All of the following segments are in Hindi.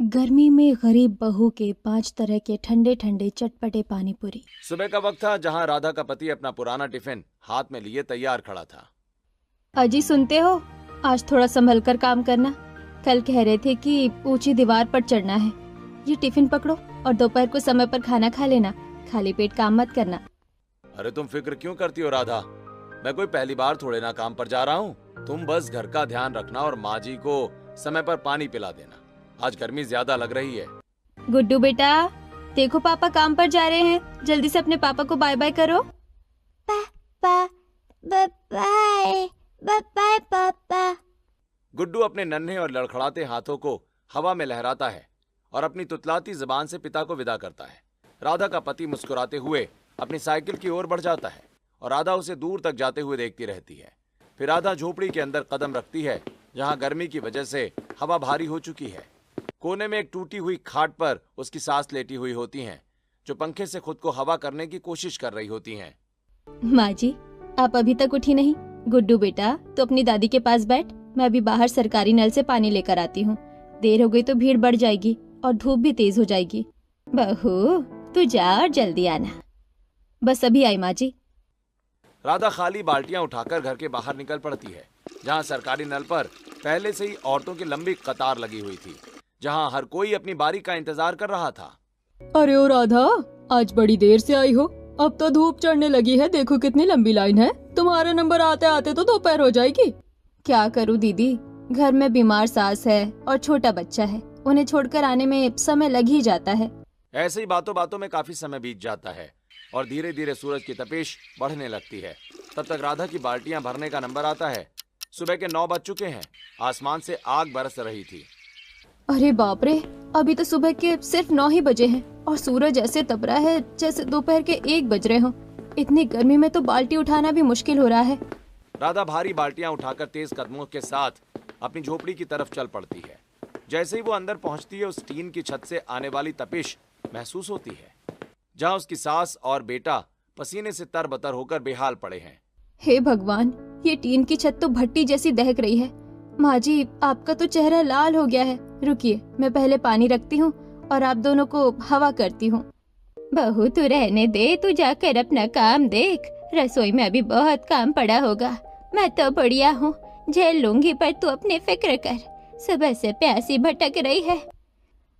गर्मी में गरीब बहू के 5 तरह के ठंडे ठंडे चटपटे पानी पूरी। सुबह का वक्त था जहां राधा का पति अपना पुराना टिफिन हाथ में लिए तैयार खड़ा था। अजी सुनते हो, आज थोड़ा संभल कर काम करना। कल कह रहे थे कि ऊंची दीवार पर चढ़ना है। ये टिफिन पकड़ो और दोपहर को समय पर खाना खा लेना। खाली पेट काम मत करना। अरे तुम फिक्र क्यों करती हो राधा, मैं कोई पहली बार थोड़े ना काम पर जा रहा हूँ। तुम बस घर का ध्यान रखना और माँ जी को समय पर पानी पिला देना। आज गर्मी ज्यादा लग रही है। गुड्डू बेटा, देखो पापा काम पर जा रहे हैं, जल्दी से अपने पापा को बाय बाय करो। पापा बाय बाय पापा। गुड्डू अपने नन्हे और लड़खड़ाते हाथों को हवा में लहराता है और अपनी तुतलाती जुबान से पिता को विदा करता है। राधा का पति मुस्कुराते हुए अपनी साइकिल की ओर बढ़ जाता है और राधा उसे दूर तक जाते हुए देखती रहती है। फिर राधा झोपड़ी के अंदर कदम रखती है जहां गर्मी की वजह से हवा भारी हो चुकी है। कोने में एक टूटी हुई खाट पर उसकी सास लेटी हुई होती हैं, जो पंखे से खुद को हवा करने की कोशिश कर रही होती हैं। माँ जी, आप अभी तक उठी नहीं? गुड्डू बेटा, तो अपनी दादी के पास बैठ, मैं अभी बाहर सरकारी नल से पानी लेकर आती हूँ। देर हो गई तो भीड़ बढ़ जाएगी और धूप भी तेज हो जाएगी। बहू तू जा और जल्दी आना। बस अभी आई माँ जी। राधा खाली बाल्टियां उठाकर घर के बाहर निकल पड़ती है, जहां सरकारी नल पर पहले से ही औरतों की लंबी कतार लगी हुई थी, जहां हर कोई अपनी बारी का इंतजार कर रहा था। अरे ओ राधा, आज बड़ी देर से आई हो। अब तो धूप चढ़ने लगी है, देखो कितनी लंबी लाइन है। तुम्हारा नंबर आते आते तो दोपहर हो जाएगी। क्या करूँ दीदी, घर में बीमार सास है और छोटा बच्चा है, उन्हें छोड़कर आने में समय लग ही जाता है। ऐसे ही बातों बातों में काफी समय बीत जाता है और धीरे धीरे सूरज की तपिश बढ़ने लगती है। तब तक राधा की बाल्टियां भरने का नंबर आता है। सुबह के 9 बज चुके हैं। आसमान से आग बरस रही थी। अरे बाप रे, अभी तो सुबह के सिर्फ 9 ही बजे हैं और सूरज ऐसे तप रहा है जैसे दोपहर के 1 बज रहे हों। इतनी गर्मी में तो बाल्टी उठाना भी मुश्किल हो रहा है। राधा भारी बाल्टियां उठाकर तेज कदमों के साथ अपनी झोपड़ी की तरफ चल पड़ती है। जैसे ही वो अंदर पहुंचती है, उस टीन की छत से आने वाली तपिश महसूस होती है, जहां उसकी सास और बेटा पसीने से तरबतर होकर बेहाल पड़े हैं। हे भगवान, ये टीन की छत तो भट्टी जैसी दहक रही है। माँ जी, आपका तो चेहरा लाल हो गया है। रुकिए, मैं पहले पानी रखती हूँ और आप दोनों को हवा करती हूँ। बहू तू रहने दे, तू जाकर अपना काम देख। रसोई में अभी बहुत काम पड़ा होगा। मैं तो बढ़िया हूँ, झेल लूंगी, पर तू अपनी फिक्र कर। सुबह से प्यासी भटक रही है।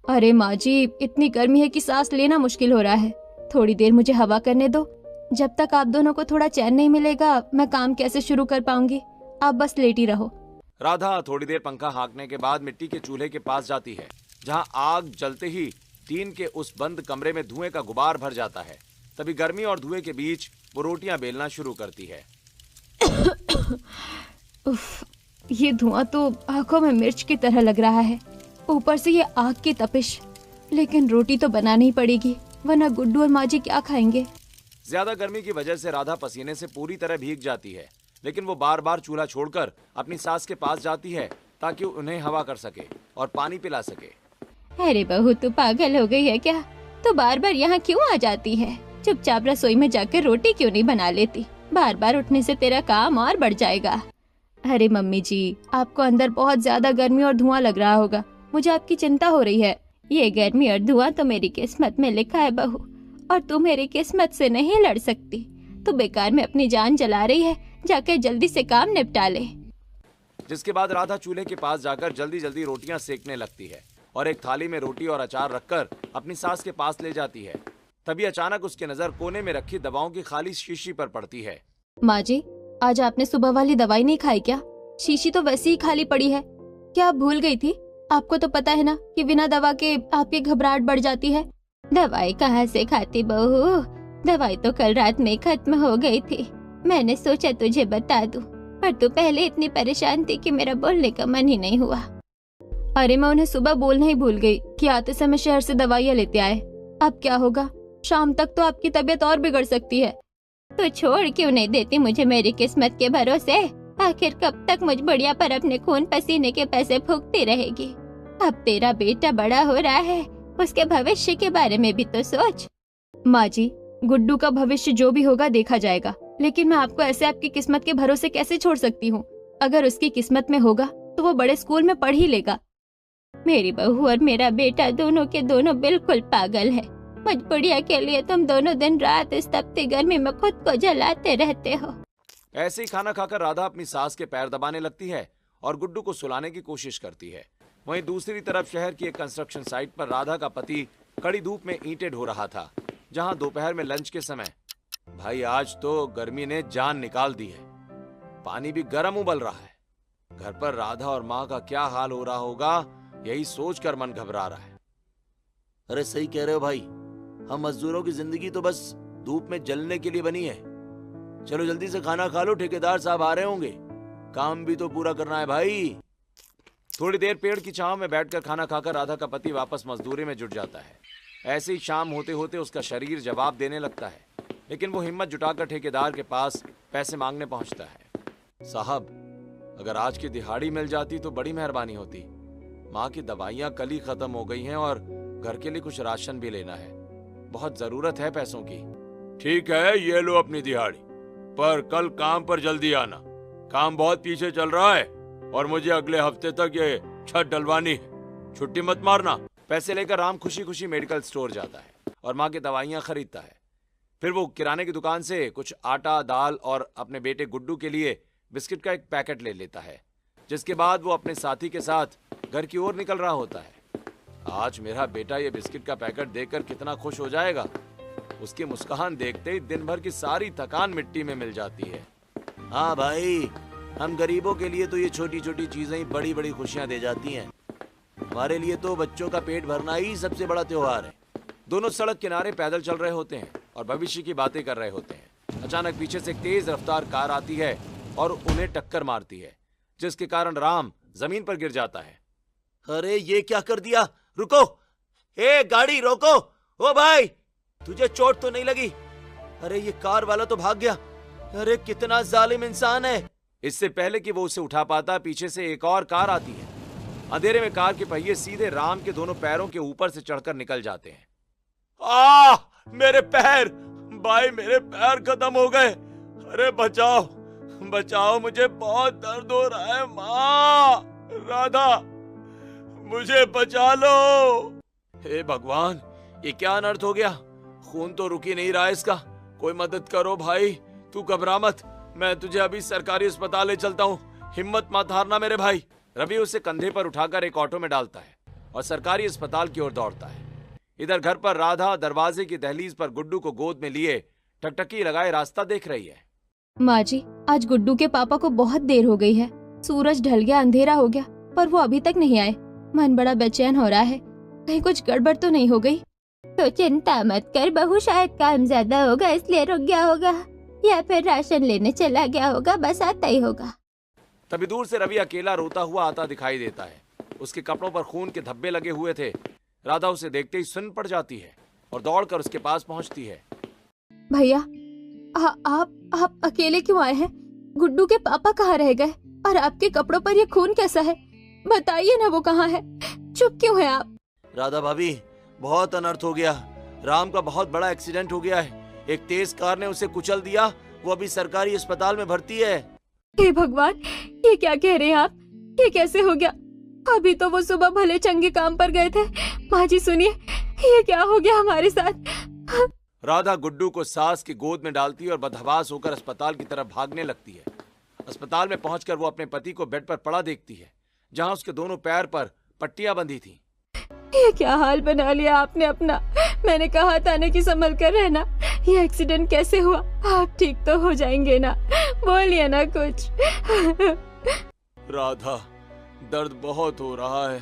अरे माँ जी, इतनी गर्मी है कि सांस लेना मुश्किल हो रहा है। थोड़ी देर मुझे हवा करने दो। जब तक आप दोनों को थोड़ा चैन नहीं मिलेगा, मैं काम कैसे शुरू कर पाऊंगी। आप बस लेटी रहो। राधा थोड़ी देर पंखा हाँकने के बाद मिट्टी के चूल्हे के पास जाती है, जहां आग जलते ही टीन के उस बंद कमरे में धुएं का गुबार भर जाता है। तभी गर्मी और धुएं के बीच वो रोटियां बेलना शुरू करती है। उफ, ये धुआं तो आंखों में मिर्च की तरह लग रहा है, ऊपर से ये आग की तपिश। लेकिन रोटी तो बनानी ही पड़ेगी, वरना गुड्डू और माँ जी क्या खाएंगे। ज्यादा गर्मी की वजह से राधा पसीने से पूरी तरह भीग जाती है, लेकिन वो बार बार चूल्हा छोड़कर अपनी सास के पास जाती है ताकि उन्हें हवा कर सके और पानी पिला सके। अरे बहू, तू पागल हो गई है क्या? तो बार बार यहाँ क्यों आ जाती है? चुपचाप रसोई में जाकर रोटी क्यों नहीं बना लेती? बार बार उठने से तेरा काम और बढ़ जाएगा। अरे मम्मी जी, आपको अंदर बहुत ज्यादा गर्मी और धुआं लग रहा होगा, मुझे आपकी चिंता हो रही है। ये गर्मी और धुआं तो मेरी किस्मत में लिखा है बहू, और तू मेरी किस्मत से नहीं लड़ सकती। तू बेकार में अपनी जान जला रही है, जाकर जल्दी से काम निपटा ले। जिसके बाद राधा चूल्हे के पास जाकर जल्दी जल्दी रोटियां सेकने लगती है और एक थाली में रोटी और अचार रखकर अपनी सास के पास ले जाती है। तभी अचानक उसकी नजर कोने में रखी दवाओं की खाली शीशी पर पड़ती है। माँ जी, आज आपने सुबह वाली दवाई नहीं खाई क्या? शीशी तो वैसे ही खाली पड़ी है। क्या आप भूल गई थी? आपको तो पता है ना कि बिना दवा के आपकी घबराहट बढ़ जाती है। दवाई कहाँ से खाती बहू, दवाई तो कल रात में खत्म हो गई थी। मैंने सोचा तुझे बता दूं, पर तू पहले इतनी परेशान थी कि मेरा बोलने का मन ही नहीं हुआ। अरे मैं उन्हें सुबह बोलना ही भूल गई कि आते समय शहर से दवाइयाँ लेते आए। अब क्या होगा, शाम तक तो आपकी तबीयत और बिगड़ सकती है। तो छोड़ क्यों नहीं देती मुझे मेरी किस्मत के भरोसे? आखिर कब तक मुझ बढ़िया पर अपने खून पसीने के पैसे फूकती रहेगी? अब तेरा बेटा बड़ा हो रहा है, उसके भविष्य के बारे में भी तो सोच। माँ जी, गुड्डू का भविष्य जो भी होगा देखा जाएगा, लेकिन मैं आपको ऐसे आपकी किस्मत के भरोसे कैसे छोड़ सकती हूँ? अगर उसकी किस्मत में होगा तो वो बड़े स्कूल में पढ़ ही लेगा। मेरी बहू और मेरा बेटा दोनों के दोनों बिल्कुल पागल है। मजबूरिया के लिए तुम दोनों दिन रात इस तपती गर्मी में खुद को जलाते रहते हो। ऐसे ही खाना खाकर राधा अपनी सास के पैर दबाने लगती है और गुड्डू को सुलाने की कोशिश करती है। वहीं दूसरी तरफ शहर की एक कंस्ट्रक्शन साइट पर राधा का पति कड़ी धूप में ईंटें ढो रहा था, जहां दोपहर में लंच के समय भाई आज तो गर्मी ने जान निकाल दी है। पानी भी गर्म उबल रहा है। घर पर राधा और माँ का क्या हाल हो रहा होगा, यही सोचकर मन घबरा रहा है। अरे सही कह रहे हो भाई, हम मजदूरों की जिंदगी तो बस धूप में जलने के लिए बनी है। चलो जल्दी से खाना खा लो, ठेकेदार साहब आ रहे होंगे, काम भी तो पूरा करना है भाई। थोड़ी देर पेड़ की छांव में बैठकर खाना खाकर राधा का पति वापस मजदूरी में जुट जाता है। ऐसे ही शाम होते होते उसका शरीर जवाब देने लगता है, लेकिन वो हिम्मत जुटाकर ठेकेदार के पास पैसे मांगने पहुंचता है। साहब, अगर आज की दिहाड़ी मिल जाती तो बड़ी मेहरबानी होती। माँ की दवाइयाँ कल ही खत्म हो गई हैं और घर के लिए कुछ राशन भी लेना है। बहुत जरूरत है पैसों की। ठीक है, ये लो अपनी दिहाड़ी, पर कल काम पर जल्दी आना। काम बहुत पीछे चल रहा है और मुझे अगले हफ्ते तक ये छत डलवानी है। छुट्टी मत मारना। पैसे लेकर राम खुशी खुशी मेडिकल स्टोर जाता है और माँ की दवाइयाँ खरीदता है। फिर वो किराने की दुकान से कुछ आटा, दाल और अपने बेटे गुड्डू के लिए बिस्किट का एक पैकेट ले लेता है, जिसके बाद वो अपने साथी के साथ घर की ओर निकल रहा होता है। आज मेरा बेटा ये बिस्किट का पैकेट देखकर कितना खुश हो जाएगा। उसकी मुस्कान देखते ही दिन भर की सारी थकान मिट्टी में मिल जाती है। हाँ भाई, हम गरीबों के लिए तो ये छोटी छोटी चीजें ही बड़ी बड़ी खुशियां दे जाती हैं। हमारे लिए तो बच्चों का पेट भरना ही सबसे बड़ा त्योहार है। दोनों सड़क किनारे पैदल चल रहे होते हैं और भविष्य की बातें कर रहे होते हैं। अचानक पीछे से एक तेज रफ्तार कार आती है और उन्हें टक्कर मारती है, जिसके कारण राम जमीन पर गिर जाता है। अरे ये क्या कर दिया, रुको, ए गाड़ी रोको। ओ भाई, तुझे चोट तो नहीं लगी? अरे ये कार वाला तो भाग गया। अरे कितना जालिम इंसान है। इससे पहले कि वो उसे उठा पाता, पीछे से एक और कार आती है। अंधेरे में कार के पहिए सीधे राम के दोनों पैरों के ऊपर से चढ़कर निकल जाते हैं। मेरे पैर, भाई मेरे पैर खत्म हो गए। अरे बचाओ बचाओ, मुझे बहुत दर्द हो रहा है। माँ, राधा, मुझे बचा लो। हे भगवान, ये क्या अनर्थ हो गया? खून तो रुक ही नहीं रहा इसका। कोई मदद करो भाई। तू घबरा मत, मैं तुझे अभी सरकारी अस्पताल ले चलता हूँ। हिम्मत मत हारना मेरे भाई। रवि उसे कंधे पर उठाकर एक ऑटो में डालता है और सरकारी अस्पताल की ओर दौड़ता है। इधर घर पर राधा दरवाजे की दहलीज पर गुड्डू को गोद में लिए टकटकी लगाए रास्ता देख रही है। माँ जी, आज गुड्डू के पापा को बहुत देर हो गई है। सूरज ढल गया, अंधेरा हो गया, पर वो अभी तक नहीं आए। मन बड़ा बेचैन हो रहा है, कहीं कुछ गड़बड़ तो नहीं हो गई। तो चिंता मत कर बहू, शायद काम ज्यादा होगा इसलिए रुक गया होगा, या फिर राशन लेने चला गया होगा, बस आता ही होगा। तभी दूर से रवि अकेला रोता हुआ आता दिखाई देता है। उसके कपड़ों पर खून के धब्बे लगे हुए थे। राधा उसे देखते ही सुन्न पड़ जाती है और दौड़कर उसके पास पहुंचती है। भैया, आप अकेले क्यों आए हैं? गुड्डू के पापा कहाँ रह गए और आपके कपड़ों पर ये खून कैसा है? बताइए ना, वो कहाँ है? चुप क्यों है आप? राधा भाभी, बहुत अनर्थ हो गया। राम का बहुत बड़ा एक्सीडेंट हो गया है। एक तेज कार ने उसे कुचल दिया। वो अभी सरकारी अस्पताल में भर्ती है। हे भगवान, ये क्या कह रहे हैं आप? ये कैसे हो गया? अभी तो वो सुबह भले चंगे काम पर गए थे। माँ जी सुनिए, ये क्या हो गया हमारे साथ? राधा गुड्डू को सास की गोद में डालती है और बदहवास होकर अस्पताल की तरफ भागने लगती है। अस्पताल में पहुंचकर वो अपने पति को बेड पर पड़ा देखती है, जहां उसके दोनों पैर पर पट्टियां बंधी थी। ये क्या हाल बना लिया आपने अपना? मैंने कहा था ना कि संभल कर रहना। ये एक्सीडेंट कैसे हुआ? आप ठीक तो हो जाएंगे ना? बोलिए ना कुछ। राधा, दर्द बहुत हो रहा है।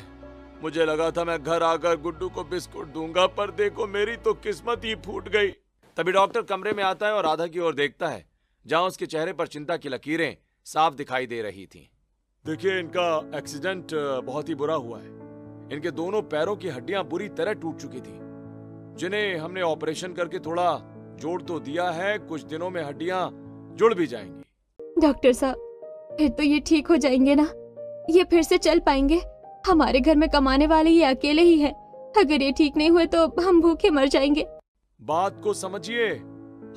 मुझे लगा था मैं घर आकर गुड्डू को बिस्कुट दूंगा, पर देखो मेरी तो किस्मत ही फूट गई। तभी डॉक्टर कमरे में आता है और राधा की ओर देखता है, जहां उसके चेहरे पर चिंता की लकीरें साफ दिखाई दे रही थीं। देखिए, इनका एक्सीडेंट बहुत ही बुरा हुआ है। इनके दोनों पैरों की हड्डियां बुरी तरह टूट चुकी थी, जिन्हें हमने ऑपरेशन करके थोड़ा जोड़ तो दिया है। कुछ दिनों में हड्डियां जुड़ भी जाएंगी। डॉक्टर साहब, फिर तो ये ठीक हो जाएंगे ना? ये फिर से चल पाएंगे? हमारे घर में कमाने वाले ये अकेले ही हैं। अगर ये ठीक नहीं हुए तो हम भूखे मर जाएंगे। बात को समझिए।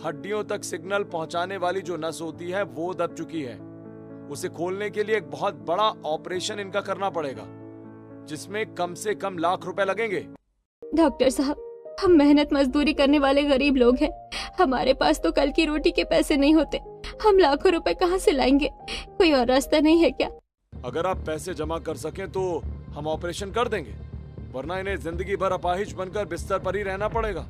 हड्डियों तक सिग्नल पहुंचाने वाली जो नस होती है वो दब चुकी है। उसे खोलने के लिए एक बहुत बड़ा ऑपरेशन इनका करना पड़ेगा। जिसमें कम से कम लाख रुपए लगेंगे। डॉक्टर साहब, हम मेहनत मजदूरी करने वाले गरीब लोग हैं। हमारे पास तो कल की रोटी के पैसे नहीं होते। हम लाखों रुपए कहाँ से लाएंगे? कोई और रास्ता नहीं है क्या? अगर आप पैसे जमा कर सकें तो हम ऑपरेशन कर देंगे, वरना इन्हें जिंदगी भर अपाहिज बनकर बिस्तर पर ही रहना पड़ेगा।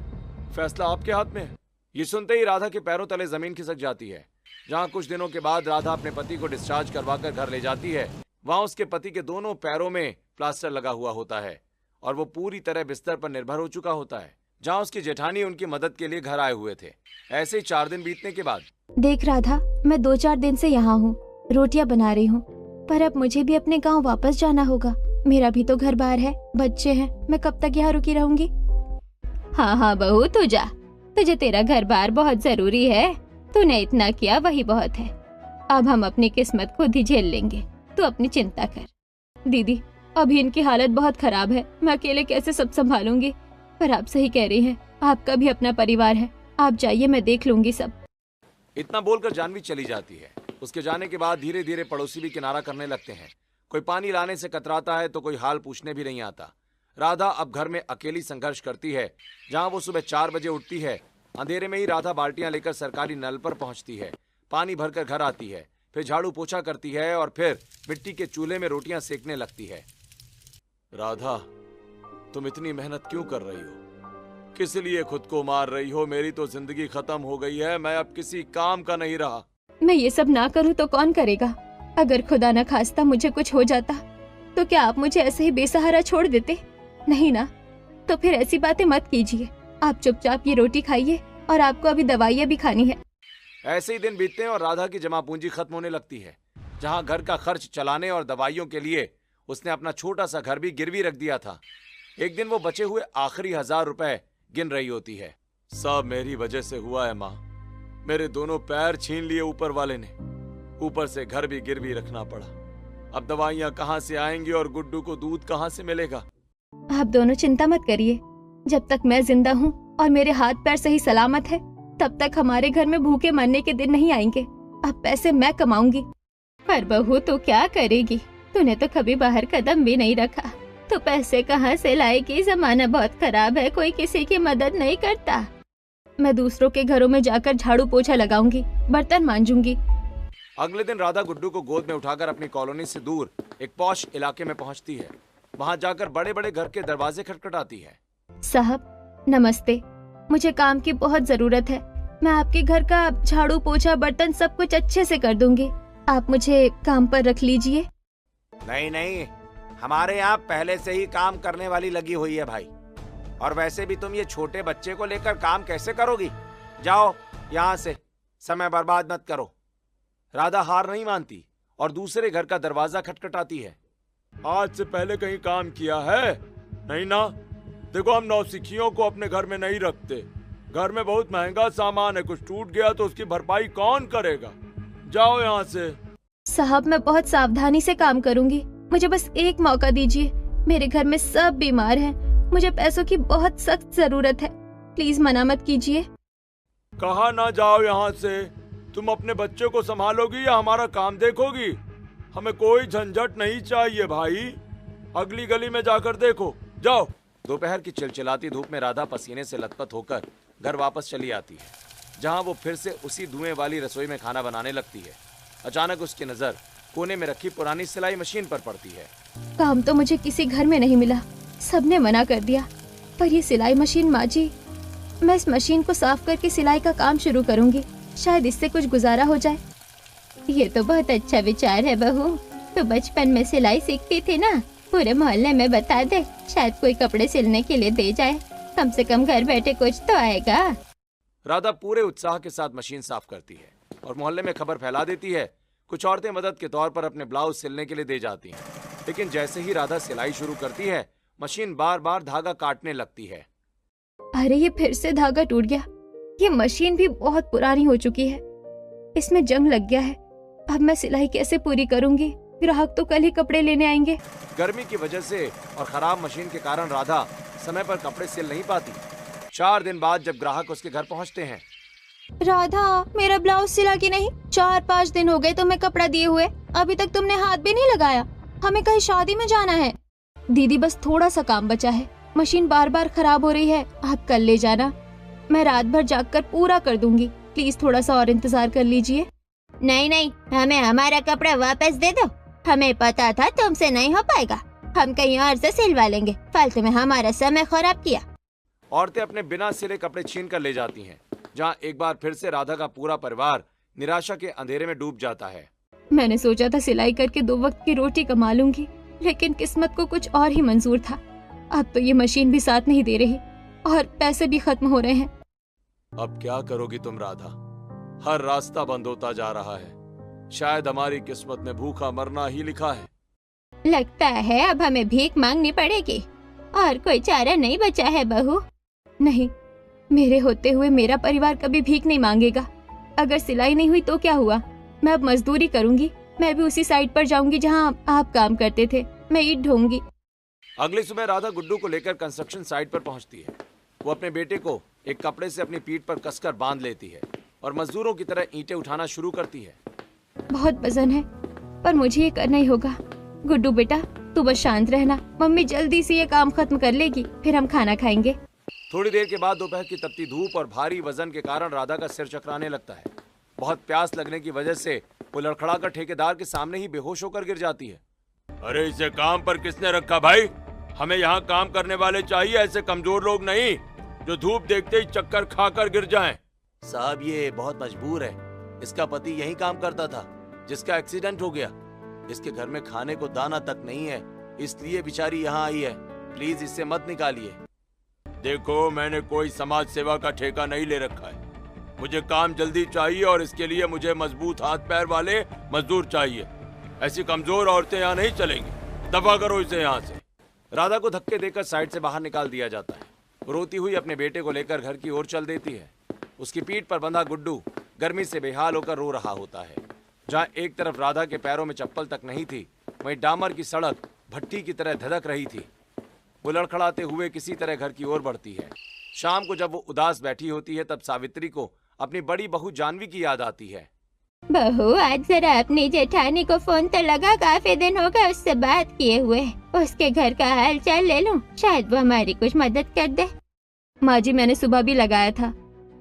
फैसला आपके हाथ में है। ये सुनते ही राधा के पैरों तले जमीन खिसक जाती है। जहाँ कुछ दिनों के बाद राधा अपने पति को डिस्चार्ज करवाकर घर ले जाती है, वहाँ उसके पति के दोनों पैरों में प्लास्टर लगा हुआ होता है और वो पूरी तरह बिस्तर पर निर्भर हो चुका होता है। जहाँ उसकी जेठानी उनकी मदद के लिए घर आए हुए थे। ऐसे ही 4 दिन बीतने के बाद, देख राधा, मैं 2-4 दिन से यहाँ हूँ, रोटियाँ बना रही हूँ, पर अब मुझे भी अपने गांव वापस जाना होगा। मेरा भी तो घर बार है, बच्चे हैं, मैं कब तक यहाँ रुकी रहूंगी? हाँ हाँ बहू, तू जा। तुझे तेरा घर बार बहुत जरूरी है। तूने इतना किया वही बहुत है। अब हम अपनी किस्मत खुद ही झेल लेंगे। तू अपनी चिंता कर। दीदी, अभी इनकी हालत बहुत खराब है। मैं अकेले कैसे सब संभालूंगी? पर आप सही कह रही हैं, आपका भी अपना परिवार है। आप जाइए, मैं देख लूंगी सब। इतना बोलकर जानवी चली जाती है। उसके जाने के बाद धीरे धीरे पड़ोसी भी किनारा करने लगते हैं। कोई पानी लाने से कतराता है तो कोई हाल पूछने भी नहीं आता। राधा अब घर में अकेली संघर्ष करती है। जहां वो सुबह 4 बजे उठती है, अंधेरे में ही राधा बाल्टियां लेकर सरकारी नल पर पहुंचती है, पानी भरकर घर आती है, फिर झाड़ू पोछा करती है और फिर मिट्टी के चूल्हे में रोटियां सेकने लगती है। राधा, तुम इतनी मेहनत क्यों कर रही हो? किस लिए खुद को मार रही हो? मेरी तो जिंदगी खत्म हो गई है। मैं अब किसी काम का नहीं रहा। मैं ये सब ना करूँ तो कौन करेगा? अगर खुदा न खास्ता मुझे कुछ हो जाता तो क्या आप मुझे ऐसे ही बेसहारा छोड़ देते? नहीं ना? तो फिर ऐसी बातें मत कीजिए। आप चुपचाप ये रोटी खाइए और आपको अभी दवाइयाँ भी खानी है। ऐसे ही दिन बीतते हैं और राधा की जमा पूंजी खत्म होने लगती है। जहां घर का खर्च चलाने और दवाइयों के लिए उसने अपना छोटा सा घर भी गिरवी रख दिया था। एक दिन वो बचे हुए आखिरी 1000 रुपए गिन रही होती है। सब मेरी वजह से हुआ है माँ। मेरे दोनों पैर छीन लिए ऊपर वाले ने, ऊपर से घर भी गिरवी रखना पड़ा। अब दवाइयाँ कहाँ से आएंगी और गुड्डू को दूध कहाँ से मिलेगा? आप दोनों चिंता मत करिए। जब तक मैं जिंदा हूँ और मेरे हाथ पैर सही सलामत है, तब तक हमारे घर में भूखे मरने के दिन नहीं आएंगे। अब पैसे मैं कमाऊंगी। पर बहू, तो क्या करेगी? तूने तो कभी बाहर कदम भी नहीं रखा, तो पैसे कहाँ से लाएगी? जमाना बहुत खराब है, कोई किसी की मदद नहीं करता। मैं दूसरों के घरों में जाकर झाड़ू पोछा लगाऊंगी, बर्तन मांजूंगी। अगले दिन राधा गुड्डू को गोद में उठाकर अपनी कॉलोनी से दूर एक पॉश इलाके में पहुंचती है। वहां जाकर बड़े बड़े घर के दरवाजे खटखटाती है। साहब नमस्ते, मुझे काम की बहुत जरूरत है। मैं आपके घर का झाड़ू पोछा बर्तन सब कुछ अच्छे से कर दूंगी। आप मुझे काम पर रख लीजिए। नहीं नहीं, हमारे यहाँ पहले से ही काम करने वाली लगी हुई है भाई। और वैसे भी तुम ये छोटे बच्चे को लेकर काम कैसे करोगी? जाओ यहाँ से, समय बर्बाद मत करो। राधा हार नहीं मानती और दूसरे घर का दरवाजा खटखटाती है। आज से पहले कहीं काम किया है? नहीं ना? देखो, हम नौसिखियों को अपने घर में नहीं रखते। घर में बहुत महंगा सामान है, कुछ टूट गया तो उसकी भरपाई कौन करेगा? जाओ यहाँ से। साहब, मैं बहुत सावधानी से काम करूंगी। मुझे बस एक मौका दीजिए। मेरे घर में सब बीमार हैं। मुझे पैसों की बहुत सख्त जरूरत है। प्लीज मना मत कीजिए। कहा ना जाओ यहाँ से। तुम अपने बच्चे को संभालोगी या हमारा काम देखोगी? हमें कोई झंझट नहीं चाहिए भाई। अगली गली में जाकर देखो, जाओ। दोपहर की चिलचिलाती धूप में राधा पसीने से लथपथ होकर घर वापस चली आती है, जहाँ वो फिर से उसी धुएं वाली रसोई में खाना बनाने लगती है। अचानक उसकी नजर कोने में रखी पुरानी सिलाई मशीन पर पड़ती है। काम तो मुझे किसी घर में नहीं मिला, सबने मना कर दिया। पर ये सिलाई मशीन माँ जी, मैं इस मशीन को साफ करके सिलाई का काम शुरू करूंगी। शायद इससे कुछ गुजारा हो जाए। ये तो बहुत अच्छा विचार है बहू। तो बचपन में सिलाई सीखती थी ना, पूरे मोहल्ले में बता दे, शायद कोई कपड़े सिलने के लिए दे जाए। कम से कम घर बैठे कुछ तो आएगा। राधा पूरे उत्साह के साथ मशीन साफ करती है और मोहल्ले में खबर फैला देती है। कुछ औरतें मदद के तौर पर अपने ब्लाउज सिलने के लिए दे जाती हैं, लेकिन जैसे ही राधा सिलाई शुरू करती है, मशीन बार बार धागा काटने लगती है। अरे, ये फिर से धागा टूट गया। ये मशीन भी बहुत पुरानी हो चुकी है, इसमें जंग लग गया है। अब मैं सिलाई कैसे पूरी करूंगी? ग्राहक तो कल ही कपड़े लेने आएंगे। गर्मी की वजह से और खराब मशीन के कारण राधा समय पर कपड़े सिल नहीं पाती। 4 दिन बाद जब ग्राहक उसके घर पहुंचते हैं। राधा, मेरा ब्लाउज सिला कि नहीं? 4-5 दिन हो गए तुम्हें कपड़ा दिए हुए, अभी तक तुमने हाथ भी नहीं लगाया। हमें कहीं शादी में जाना है। दीदी बस थोड़ा सा काम बचा है, मशीन बार बार खराब हो रही है, आप कल ले जाना, मैं रात भर जागकर पूरा कर दूंगी, प्लीज थोड़ा सा और इंतजार कर लीजिए। नहीं नहीं, हमें हमारा कपड़ा वापस दे दो, हमें पता था तुमसे नहीं हो पाएगा, हम कहीं और से सिलवा लेंगे, फालतू में हमारा समय खराब किया। औरतें अपने बिना सिले कपड़े छीन कर ले जाती हैं, जहाँ एक बार फिर से राधा का पूरा परिवार निराशा के अंधेरे में डूब जाता है। मैंने सोचा था सिलाई करके 2 वक्त की रोटी कमा लूंगी, लेकिन किस्मत को कुछ और ही मंजूर था। अब तो ये मशीन भी साथ नहीं दे रही और पैसे भी खत्म हो रहे हैं। अब क्या करोगी तुम राधा? हर रास्ता बंद होता जा रहा है, शायद हमारी किस्मत में भूखा मरना ही लिखा है। लगता है अब हमें भीख मांगनी पड़ेगी, और कोई चारा नहीं बचा है बहू। नहीं, मेरे होते हुए मेरा परिवार कभी भीख नहीं मांगेगा। अगर सिलाई नहीं हुई तो क्या हुआ, मैं अब मजदूरी करूंगी, मैं भी उसी साइट पर जाऊंगी जहां आप काम करते थे, मैं ईंट ढोऊंगी। अगली सुबह राधा गुड्डू को लेकर कंस्ट्रक्शन साइट पर पहुंचती है। वो अपने बेटे को एक कपड़े से अपनी पीठ पर कसकर बांध लेती है और मजदूरों की तरह ईंटें उठाना शुरू करती है। बहुत वजन है, पर मुझे ये करना ही होगा। गुड्डू बेटा, तू बस शांत रहना, मम्मी जल्दी से ये काम खत्म कर लेगी, फिर हम खाना खाएंगे। थोड़ी देर के बाद दोपहर की तपती धूप और भारी वजन के कारण राधा का सिर चकराने लगता है। बहुत प्यास लगने की वजह से वो लड़खड़ाकर ठेकेदार के सामने ही बेहोश होकर गिर जाती है। अरे इसे काम पर किसने रखा भाई? हमें यहाँ काम करने वाले चाहिए, ऐसे कमजोर लोग नहीं जो धूप देखते ही चक्कर खाकर गिर जाएं। साहब ये बहुत मजबूर है, इसका पति यही काम करता था जिसका एक्सीडेंट हो गया। इसके घर में खाने को दाना तक नहीं है, इसलिए बेचारी यहाँ आई है, प्लीज इससे मत निकालिए। देखो मैंने कोई समाज सेवा का ठेका नहीं ले रखा है, मुझे काम जल्दी चाहिए और इसके लिए मुझे मजबूत हाथ पैर वाले मजदूर चाहिए। ऐसी कमजोर औरतें यहाँ नहीं चलेंगी, दफा करो इसे यहाँ से। राधा को धक्के देकर साइड से बाहर निकाल दिया जाता है। रोती हुई अपने बेटे को लेकर घर की ओर चल देती है। उसकी पीठ पर बंधा गुड्डू गर्मी से बेहाल होकर रो रहा होता है। जहाँ एक तरफ राधा के पैरों में चप्पल तक नहीं थी, वहीं डामर की सड़क भट्टी की तरह धधक रही थी। वो लड़खड़ाते हुए किसी तरह घर की ओर बढ़ती है। शाम को जब वो उदास बैठी होती है, तब सावित्री को अपनी बड़ी बहू जानवी की याद आती है। बहू, आज जरा अपनी जेठानी को फोन तो लगा, काफी दिन हो गए उससे बात किए हुए, उसके घर का हाल चाल ले लूं, शायद वो हमारी कुछ मदद कर दे। माँ जी, मैंने सुबह भी लगाया था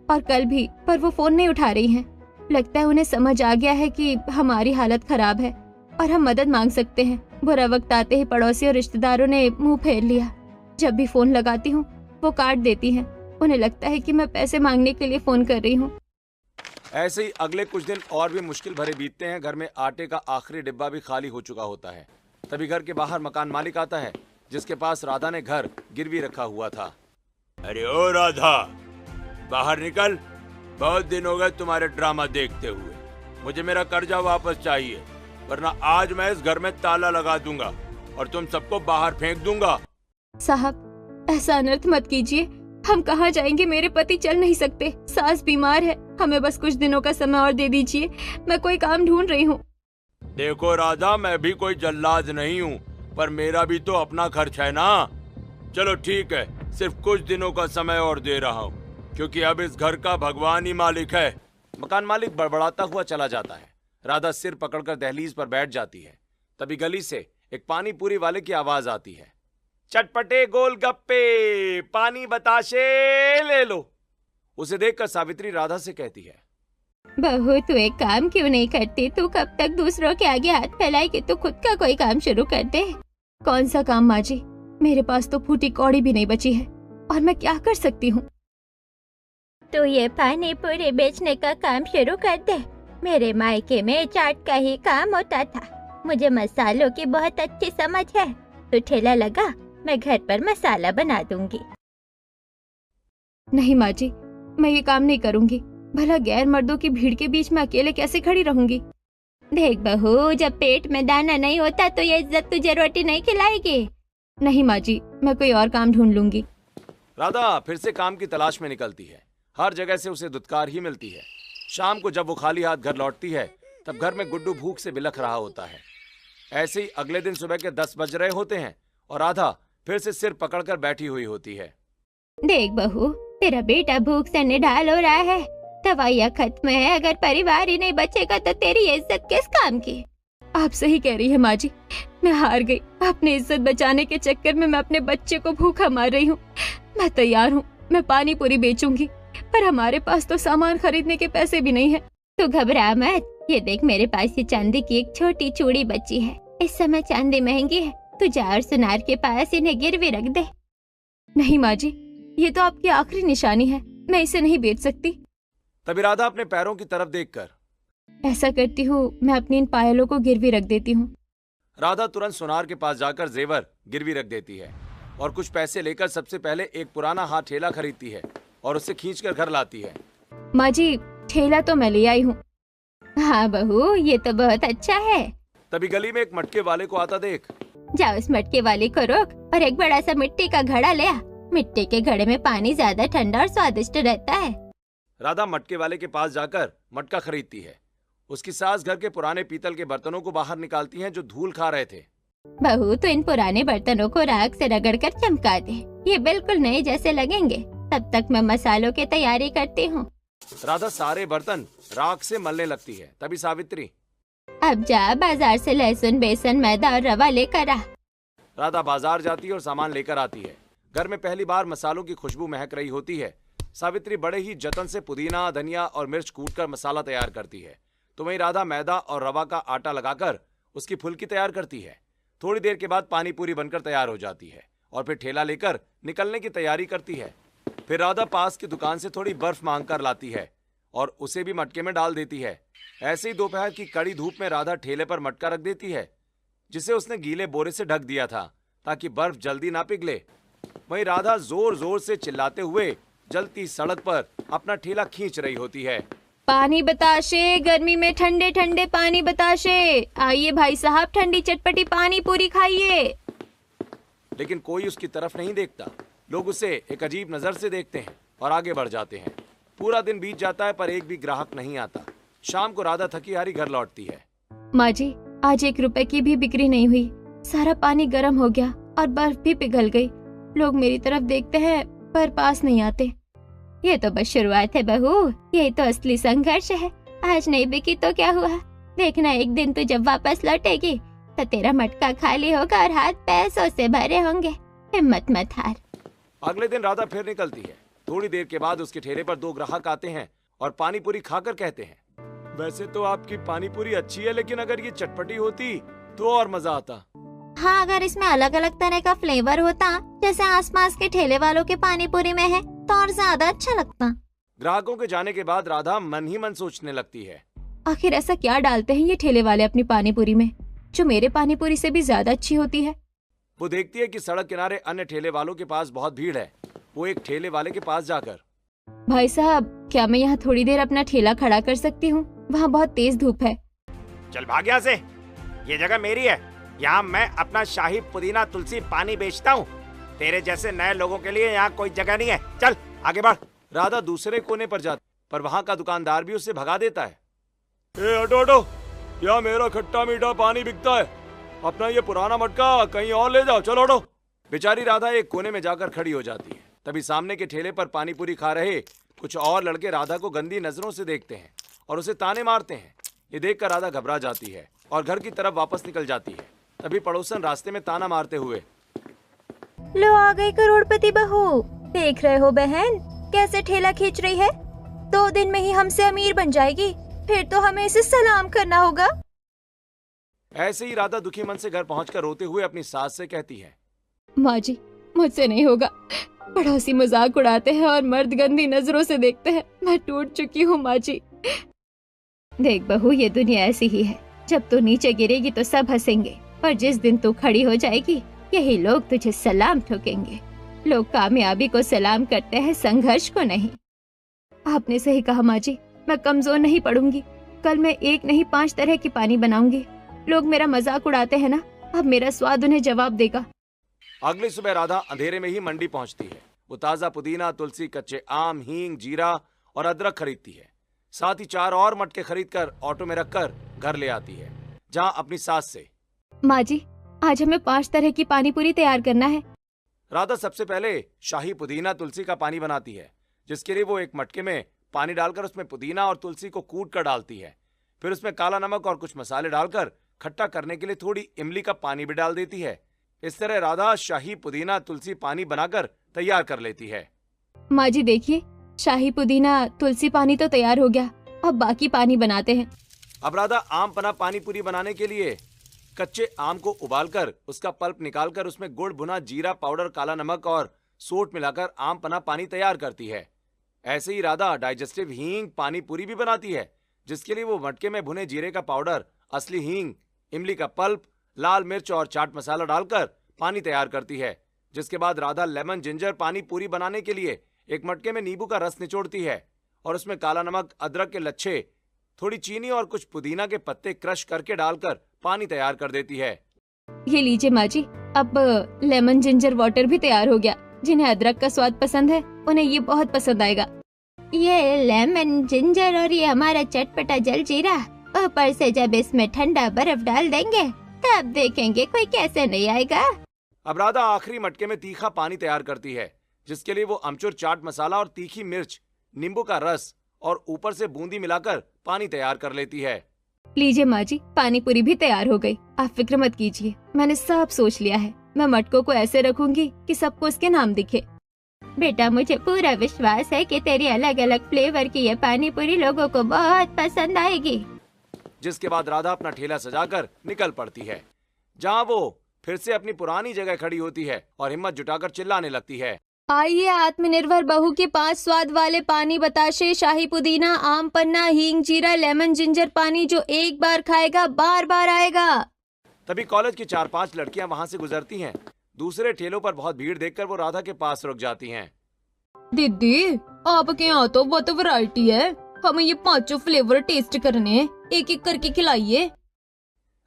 और कल भी, पर वो फोन नहीं उठा रही हैं। लगता है उन्हें समझ आ गया है कि हमारी हालत खराब है और हम मदद मांग सकते हैं। बुरा वक्त आते ही पड़ोसी और रिश्तेदारों ने मुंह फेर लिया। जब भी फोन लगाती हूँ वो काट देती हैं। उन्हें लगता है कि मैं पैसे मांगने के लिए फोन कर रही हूँ। ऐसे ही अगले कुछ दिन और भी मुश्किल भरे बीतते हैं। घर में आटे का आखिरी डिब्बा भी खाली हो चुका होता है। तभी घर के बाहर मकान मालिक आता है, जिसके पास राधा ने घर गिरवी रखा हुआ था। अरे ओ राधा, बाहर निकल, बहुत दिन हो गए तुम्हारे ड्रामा देखते हुए। मुझे मेरा कर्जा वापस चाहिए, वरना आज मैं इस घर में ताला लगा दूंगा और तुम सबको बाहर फेंक दूंगा। साहब, ऐसा अनर्थ मत कीजिए, हम कहाँ जाएंगे? मेरे पति चल नहीं सकते, सास बीमार है, हमें बस कुछ दिनों का समय और दे दीजिए, मैं कोई काम ढूंढ रही हूँ। देखो राधा, मैं भी कोई जल्लाद नहीं हूँ, पर मेरा भी तो अपना खर्च है ना। चलो ठीक है, सिर्फ कुछ दिनों का समय और दे रहा हूँ, क्योंकि अब इस घर का भगवान ही मालिक है। मकान मालिक बड़बड़ाता हुआ चला जाता है। राधा सिर पकड़कर दहलीज पर बैठ जाती है। तभी गली से एक पानी पूरी वाले की आवाज आती है। चटपटे गोलगप्पे, पानी बताशे ले लो। उसे देखकर सावित्री राधा से कहती है, बहू तू एक काम क्यों नहीं करती? तू कब तक दूसरों के आगे हाथ फैलाएगी? तू खुद का कोई काम शुरू कर दे। कौन सा काम माँ जी? मेरे पास तो फूटी कौड़ी भी नहीं बची है, और मैं क्या कर सकती हूँ? तो ये पानी पूरी बेचने का काम शुरू कर दे। मेरे मायके में चाट का ही काम होता था, मुझे मसालों की बहुत अच्छी समझ है। तो ठेला लगा, मैं घर पर मसाला बना दूंगी। नहीं माँ जी, मैं ये काम नहीं करूँगी। भला गैर मर्दों की भीड़ के बीच में अकेले कैसे खड़ी रहूंगी? देख बहू, जब पेट में दाना नहीं होता तो ये इज्जत तुझे रोटी नहीं खिलाएगी। नहीं माँ जी, मैं कोई और काम ढूंढ लूंगी। राधा फिर से काम की तलाश में निकलती है। हर जगह से उसे दुत्कार ही मिलती है। शाम को जब वो खाली हाथ घर लौटती है, तब घर में गुड्डू भूख से बिलख रहा होता है। ऐसे ही अगले दिन सुबह के 10 बज रहे होते हैं और राधा फिर से सिर पकड़कर बैठी हुई होती है। देख बहू, तेरा बेटा भूख से निढाल हो रहा है, दवाइयाँ खत्म है, अगर परिवार ही नहीं बचेगा तो तेरी इज्जत किस काम की? आप सही कह रही है माँ जी, मैं हार गई। अपनी इज्जत बचाने के चक्कर में मैं अपने बच्चे को भूखा मार रही हूँ। मैं तैयार हूँ, मैं पानी पूरी बेचूंगी, पर हमारे पास तो सामान खरीदने के पैसे भी नहीं है। तू घबरा मत, ये देख मेरे पास ये चांदी की एक छोटी चूड़ी बची है। इस समय चांदी महंगी है, तू जा और सुनार के पास इन्हें गिरवी रख दे। नहीं माँ जी, ये तो आपकी आखिरी निशानी है, मैं इसे नहीं बेच सकती। तभी राधा अपने पैरों की तरफ देखकर, ऐसा करती हूँ, मैं अपनी इन पायलों को गिरवी रख देती हूँ। राधा तुरंत सुनार के पास जाकर जेवर गिरवी रख देती है और कुछ पैसे लेकर सबसे पहले एक पुराना हाथ ठेला खरीदती है और उसे खींचकर घर लाती है। माँ जी, ठेला तो मैं ले आई हूँ। हाँ बहू, ये तो बहुत अच्छा है। तभी गली में एक मटके वाले को आता देख, जा उस मटके वाले को रोक और एक बड़ा सा मिट्टी का घड़ा ले आ। मिट्टी के घड़े में पानी ज्यादा ठंडा और स्वादिष्ट रहता है। राधा मटके वाले के पास जाकर मटका खरीदती है। उसकी सास घर के पुराने पीतल के बर्तनों को बाहर निकालती हैं जो धूल खा रहे थे। बहू, तो इन पुराने बर्तनों को राख से रगड़कर चमका दे, ये बिल्कुल नए जैसे लगेंगे। तब तक मैं मसालों की तैयारी करती हूँ। राधा सारे बर्तन राख से मलने लगती है। तभी सावित्री, अब जा बाजार से लहसुन, बेसन, मैदा और रवा लेकर आ। राधा बाजार जाती है और सामान लेकर आती है। घर में पहली बार मसालों की खुशबू महक रही होती है। सावित्री बड़े ही जतन से पुदीना, धनिया और मिर्च कूटकर मसाला तैयार करती है। तो वहीं राधा मैदा और रवा का आटा लगाकर उसकी फुल्की तैयार करती है। थोड़ी देर के बाद पानी पूरी बनकर तैयार हो जाती है और फिर ठेला लेकर निकलने की तैयारी करती है। फिर राधा पास की दुकान से थोड़ी बर्फ मांग कर लाती है और उसे भी मटके में डाल देती है। ऐसे ही दोपहर की कड़ी धूप में राधा ठेले पर मटका रख देती है जिसे उसने गीले बोरे से ढक दिया था ताकि बर्फ जल्दी ना पिघले। वहीं राधा जोर जोर से चिल्लाते हुए जलती सड़क पर अपना ठेला खींच रही होती है। पानी बताशे, गर्मी में ठंडे ठंडे पानी बताशे, आइए भाई साहब, ठंडी चटपटी पानी पूरी खाइए। लेकिन कोई उसकी तरफ नहीं देखता। लोग उसे एक अजीब नजर से देखते हैं और आगे बढ़ जाते हैं। पूरा दिन बीत जाता है पर एक भी ग्राहक नहीं आता। शाम को राधा थकी हारी घर लौटती है। माँ जी, आज 1 रुपए की भी बिक्री नहीं हुई। सारा पानी गर्म हो गया और बर्फ भी पिघल गई। लोग मेरी तरफ देखते हैं पर पास नहीं आते। ये तो बस शुरुआत है बहू, यही तो असली संघर्ष है। आज नहीं बिकी तो क्या हुआ, देखना एक दिन तू जब वापस लौटेगी तो तेरा मटका खाली होगा और हाथ पैसों से भरे होंगे। हिम्मत मत हार। अगले दिन राधा फिर निकलती है। थोड़ी देर के बाद उसके ठेले पर 2 ग्राहक आते हैं और पानी पूरी खाकर कहते हैं, वैसे तो आपकी पानी पूरी अच्छी है, लेकिन अगर ये चटपटी होती तो और मजा आता। हाँ, अगर इसमें अलग अलग तरह का फ्लेवर होता जैसे आसपास के ठेले वालों के पानी पूरी में है तो और ज्यादा अच्छा लगता। ग्राहकों के जाने के बाद राधा मन ही मन सोचने लगती है, आखिर ऐसा क्या डालते हैं ये ठेले वाले अपनी पानी पूरी में जो मेरे पानी पूरी से भी ज्यादा अच्छी होती है। वो देखती है कि सड़क किनारे अन्य ठेले वालों के पास बहुत भीड़ है। वो एक ठेले वाले के पास जाकर, भाई साहब, क्या मैं यहाँ थोड़ी देर अपना ठेला खड़ा कर सकती हूँ? वहाँ बहुत तेज धूप है। चल भाग यहाँ से, ये जगह मेरी है। यहाँ मैं अपना शाही पुदीना तुलसी पानी बेचता हूँ। तेरे जैसे नए लोगों के लिए यहाँ कोई जगह नहीं है। चल आगे बढ़। राधा दूसरे कोने पर जाती पर वहाँ का दुकानदार भी उसे भगा देता है। ए हटो हटो, यहाँ मेरा खट्टा मीठा पानी बिकता है। अपना ये पुराना मटका कहीं और ले जाओ, चलो हटो। बेचारी राधा एक कोने में जाकर खड़ी हो जाती है। तभी सामने के ठेले पर पानी पूरी खा रहे कुछ और लड़के राधा को गंदी नजरों से देखते हैं और उसे ताने मारते हैं। ये देखकर राधा घबरा जाती है और घर की तरफ वापस निकल जाती है। तभी पड़ोसन रास्ते में ताना मारते हुए, लो आ गई करोड़पति बहू। देख रहे हो बहन कैसे ठेला खींच रही है? 2 दिन में ही हमसे अमीर बन जाएगी, फिर तो हमें इसे सलाम करना होगा। ऐसे ही राधा दुखी मन से घर पहुंचकर रोते हुए अपनी सास से कहती है, माँ जी, मुझसे नहीं होगा। पड़ोसी मजाक उड़ाते हैं और मर्द गंदी नजरों से देखते हैं। मैं टूट चुकी हूँ माँ जी। देख बहू, ये दुनिया ऐसी ही है। जब तू नीचे गिरेगी तो सब हंसेंगे और जिस दिन तू खड़ी हो जाएगी यही लोग तुझे सलाम ठोकेंगे। लोग कामयाबी को सलाम करते हैं, संघर्ष को नहीं। आपने सही कहा माँ जी, मैं कमजोर नहीं पड़ूंगी। कल मैं 1 नहीं 5 तरह की पानी बनाऊंगी। लोग मेरा मजाक उड़ाते हैं ना, अब मेरा स्वाद उन्हें जवाब देगा। अगली सुबह राधा अंधेरे में ही मंडी पहुंचती है। वो ताजा पुदीना, तुलसी, कच्चे आम, हींग, जीरा और अदरक खरीदती है। साथ ही 4 और मटके खरीदकर ऑटो में रखकर घर ले आती है, जहां अपनी सास से, माँ जी, आज हमें 5 तरह की पानी पूरी तैयार करना है। राधा सबसे पहले शाही पुदीना तुलसी का पानी बनाती है, जिसके लिए वो एक मटके में पानी डालकर उसमें पुदीना और तुलसी को कूट कर डालती है। फिर उसमें काला नमक और कुछ मसाले डालकर खट्टा करने के लिए थोड़ी इमली का पानी भी डाल देती है। इस तरह राधा शाही पुदीना तुलसी पानी बनाकर तैयार कर लेती है। माँ जी देखिए, शाही पुदीना तुलसी पानी तो तैयार हो गया, अब बाकी पानी बनाते हैं। अब राधा आम पना पानी पूरी बनाने के लिए कच्चे आम को उबालकर उसका पल्प निकालकर उसमें गुड़, भुना जीरा पाउडर, काला नमक और सोट मिलाकर आम पना पानी तैयार करती है। ऐसे ही राधा डाइजेस्टिव हींग पानी पूरी भी बनाती है, जिसके लिए वो मटके में भुने जीरे का पाउडर, असली हींग, इमली का पल्प, लाल मिर्च और चाट मसाला डालकर पानी तैयार करती है। जिसके बाद राधा लेमन जिंजर पानी पूरी बनाने के लिए एक मटके में नींबू का रस निचोड़ती है और उसमें काला नमक, अदरक के लच्छे, थोड़ी चीनी और कुछ पुदीना के पत्ते क्रश करके डालकर पानी तैयार कर देती है। ये लीजिए माँ जी, अब लेमन जिंजर वाटर भी तैयार हो गया। जिन्हें अदरक का स्वाद पसंद है उन्हें ये बहुत पसंद आएगा। ये लेमन जिंजर और ये हमारा चटपटा जलजीरा, ऊपर से जब इसमें ठंडा बर्फ डाल देंगे तब देखेंगे कोई कैसे नहीं आएगा। अब राधा आखिरी मटके में तीखा पानी तैयार करती है, जिसके लिए वो अमचूर, चाट मसाला और तीखी मिर्च, नींबू का रस और ऊपर से बूंदी मिलाकर पानी तैयार कर लेती है। लीजिए माँ जी, पानी पूरी भी तैयार हो गई। आप फिक्र मत कीजिए, मैंने सब सोच लिया है। मैं मटकों को ऐसे रखूंगी कि सबको इसके नाम दिखे। बेटा, मुझे पूरा विश्वास है कि तेरी अलग अलग फ्लेवर की ये पानी पूरी लोगों को बहुत पसंद आएगी। जिसके बाद राधा अपना ठेला सजाकर निकल पड़ती है, जहाँ वो फिर से अपनी पुरानी जगह खड़ी होती है और हिम्मत जुटाकर चिल्लाने लगती है, आइए, आत्मनिर्भर बहू के 5 स्वाद वाले पानी बताशे, शाही पुदीना, आम पन्ना, हींग जीरा, लेमन जिंजर पानी, जो एक बार खाएगा बार बार आएगा। तभी कॉलेज की 4-5 लड़कियां वहां से गुजरती हैं। दूसरे ठेलों पर बहुत भीड़ देखकर वो राधा के पास रुक जाती हैं। दीदी, आपके यहाँ तो बहुत वैरायटी है, हमें ये 5 फ्लेवर टेस्ट करने हैं, एक एक करके खिलाइए।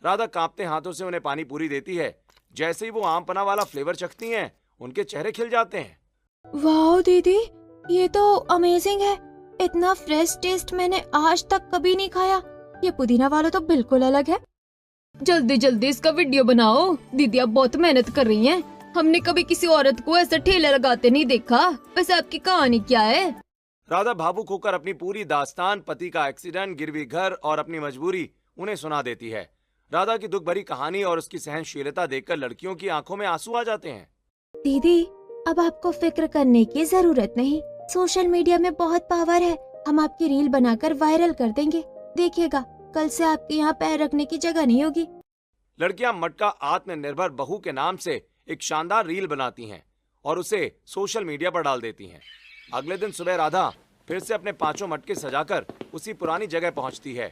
राधा कांपते हाथों से उन्हें पानी पूरी देती है। जैसे ही वो आम पना वाला फ्लेवर चखती हैं, उनके चेहरे खिल जाते हैं। वाह दीदी, ये तो अमेजिंग है। इतना फ्रेश टेस्ट मैंने आज तक कभी नहीं खाया। ये पुदीना वाला तो बिल्कुल अलग है। जल्दी जल्दी इसका वीडियो बनाओ। दीदी आप बहुत मेहनत कर रही हैं। हमने कभी किसी औरत को ऐसा ठेला लगाते नहीं देखा। वैसे आपकी कहानी क्या है? राधा भावुक होकर अपनी पूरी दास्तान, पति का एक्सीडेंट, गिरवी घर और अपनी मजबूरी उन्हें सुना देती है। राधा की दुख भरी कहानी और उसकी सहनशीलता देखकर लड़कियों की आंखों में आंसू आ जाते हैं। दीदी, अब आपको फिक्र करने की जरूरत नहीं। सोशल मीडिया में बहुत पावर है। हम आपकी रील बनाकर वायरल कर देंगे। देखिएगा, कल से आपके यहाँ पैर रखने की जगह नहीं होगी। लड़कियां मटका आत्मनिर्भर बहू के नाम से एक शानदार रील बनाती हैं और उसे सोशल मीडिया पर डाल देती हैं। अगले दिन सुबह राधा फिर से अपने 5 मटके सजाकर उसी पुरानी जगह पहुंचती है।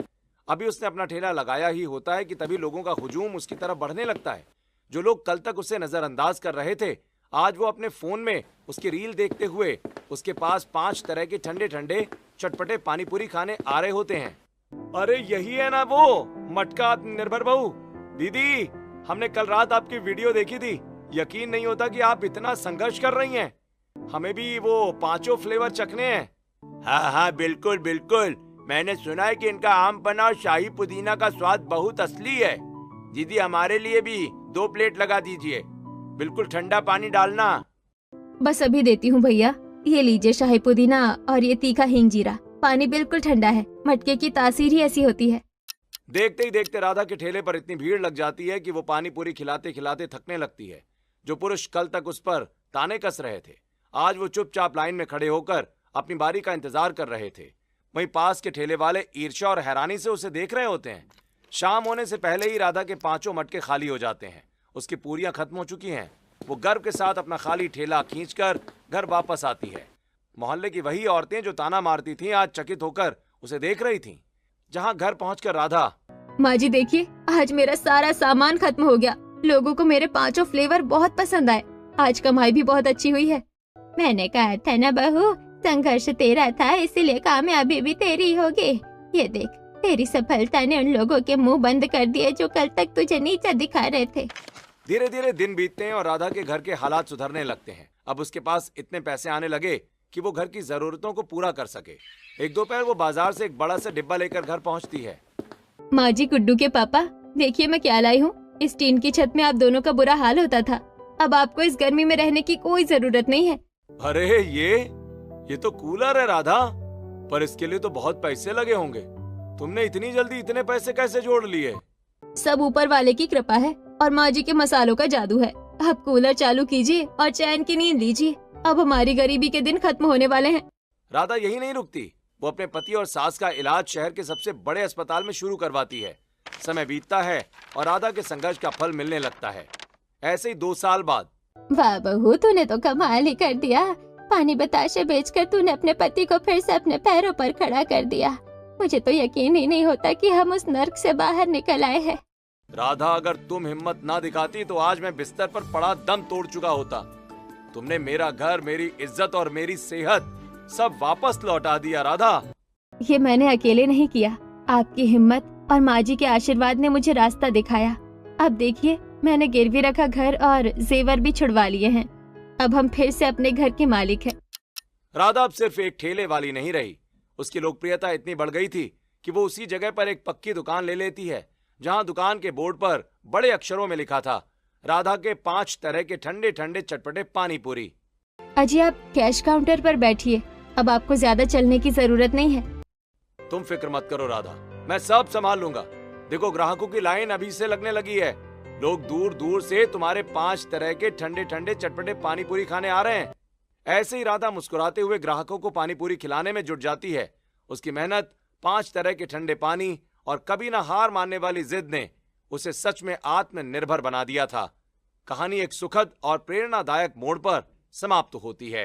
अभी उसने अपना ठेला लगाया ही होता है कि तभी लोगों का हुजूम उसकी तरफ बढ़ने लगता है। जो लोग कल तक उसे नजरअंदाज कर रहे थे, आज वो अपने फोन में उसकी रील देखते हुए उसके पास 5 तरह के ठंडे ठंडे चटपटे पानीपुरी खाने आ रहे होते हैं। अरे यही है ना वो मटका आत्मनिर्भर बहू। दीदी, हमने कल रात आपकी वीडियो देखी थी। यकीन नहीं होता कि आप इतना संघर्ष कर रही हैं। हमें भी वो 5 फ्लेवर चखने हैं। हाँ हाँ, बिल्कुल बिल्कुल। मैंने सुना है कि इनका आम पन्ना और शाही पुदीना का स्वाद बहुत असली है। दीदी, हमारे लिए भी 2 प्लेट लगा दीजिए। बिल्कुल ठंडा पानी डालना। बस अभी देती हूँ भैया। ये लीजिए शाही पुदीना और ये तीखा हींग जीरा। पानी बिल्कुल ठंडा है। मटके की तासीर ही ऐसी होती है। देखते ही देखते राधा के ठेले पर इतनी भीड़ लग जाती है कि वो पानी पूरी खिलाते खिलाते थकने लगती है। जो पुरुष कल तक उस पर ताने कस रहे थे, आज वो चुपचाप लाइन में खड़े होकर अपनी बारी का इंतजार कर रहे थे। वहीं पास के ठेले वाले ईर्ष्या और हैरानी से उसे देख रहे होते हैं। शाम होने से पहले ही राधा के 5 मटके खाली हो जाते हैं। उसकी पूरियां खत्म हो चुकी हैं। वो गर्व के साथ अपना खाली ठेला खींचकर घर वापस आती है। मोहल्ले की वही औरतें जो ताना मारती थीं, आज चकित होकर उसे देख रही थीं। जहां घर पहुंचकर राधा, माँ जी देखिए, आज मेरा सारा सामान खत्म हो गया। लोगों को मेरे 5 फ्लेवर बहुत पसंद आए। आज कमाई भी बहुत अच्छी हुई है। मैंने कहा था ना बहू, संघर्ष तेरा था, इसीलिए कामयाबी भी तेरी होगी। ये देख, तेरी सफलता ने उन लोगों के मुंह बंद कर दिए जो कल तक तुझे नीचा दिखा रहे थे। धीरे धीरे दिन बीतते हैं और राधा के घर के हालात सुधरने लगते हैं। अब उसके पास इतने पैसे आने लगे कि वो घर की जरूरतों को पूरा कर सके। एक दोपहर वो बाजार से एक बड़ा सा डिब्बा लेकर घर पहुंचती है। माँ जी, गुड्डू के पापा, देखिए मैं क्या लाई हूँ। इस टीन की छत में आप दोनों का बुरा हाल होता था। अब आपको इस गर्मी में रहने की कोई जरूरत नहीं है। अरे ये तो कूलर है राधा, पर इसके लिए तो बहुत पैसे लगे होंगे। तुमने इतनी जल्दी इतने पैसे कैसे जोड़ लिए? सब ऊपर वाले की कृपा है और माँ जी के मसालों का जादू है। अब कूलर चालू कीजिए और चैन की नींद लीजिए। अब हमारी गरीबी के दिन खत्म होने वाले हैं। राधा यही नहीं रुकती, वो अपने पति और सास का इलाज शहर के सबसे बड़े अस्पताल में शुरू करवाती है। समय बीतता है और राधा के संघर्ष का फल मिलने लगता है। ऐसे ही 2 साल बाद। वाह बहू, तूने तो कमाल ही कर दिया। पानी बताशे बेचकर तूने अपने पति को फिर से अपने पैरों पर खड़ा कर दिया। मुझे तो यकीन ही नहीं होता कि हम उस नर्क से बाहर निकल आए हैं। राधा, अगर तुम हिम्मत ना दिखाती तो आज मैं बिस्तर पर पड़ा दम तोड़ चुका होता। तुमने मेरा घर, मेरी इज्जत और मेरी सेहत सब वापस लौटा दिया राधा। ये मैंने अकेले नहीं किया, आपकी हिम्मत और माँ जी के आशीर्वाद ने मुझे रास्ता दिखाया। अब देखिए, मैंने गिरवी रखा घर और जेवर भी छुड़वा लिए हैं। अब हम फिर से अपने घर के मालिक हैं। राधा अब सिर्फ एक ठेले वाली नहीं रही। उसकी लोकप्रियता इतनी बढ़ गई थी कि वो उसी जगह पर एक पक्की दुकान ले लेती है, जहां दुकान के बोर्ड पर बड़े अक्षरों में लिखा था, राधा के 5 तरह के ठंडे ठंडे चटपटे पानी पूरी। अजी, आप कैश काउंटर पर बैठिए, अब आपको ज्यादा चलने की जरूरत नहीं है। तुम फिक्र मत करो राधा, मैं सब संभाल लूंगा। देखो, ग्राहकों की लाइन अभी से लगने लगी है। लोग दूर दूर से तुम्हारे 5 तरह के ठंडे ठंडे चटपटे पानी पूरी खाने आ रहे हैं। ऐसे ही राधा मुस्कुराते हुए ग्राहकों को पानी पूरी खिलाने में जुट जाती है। उसकी मेहनत, 5 तरह के ठंडे पानी और कभी ना हार मानने वाली जिद ने उसे सच में आत्मनिर्भर बना दिया था। कहानी एक सुखद और प्रेरणादायक मोड़ पर समाप्त होती है।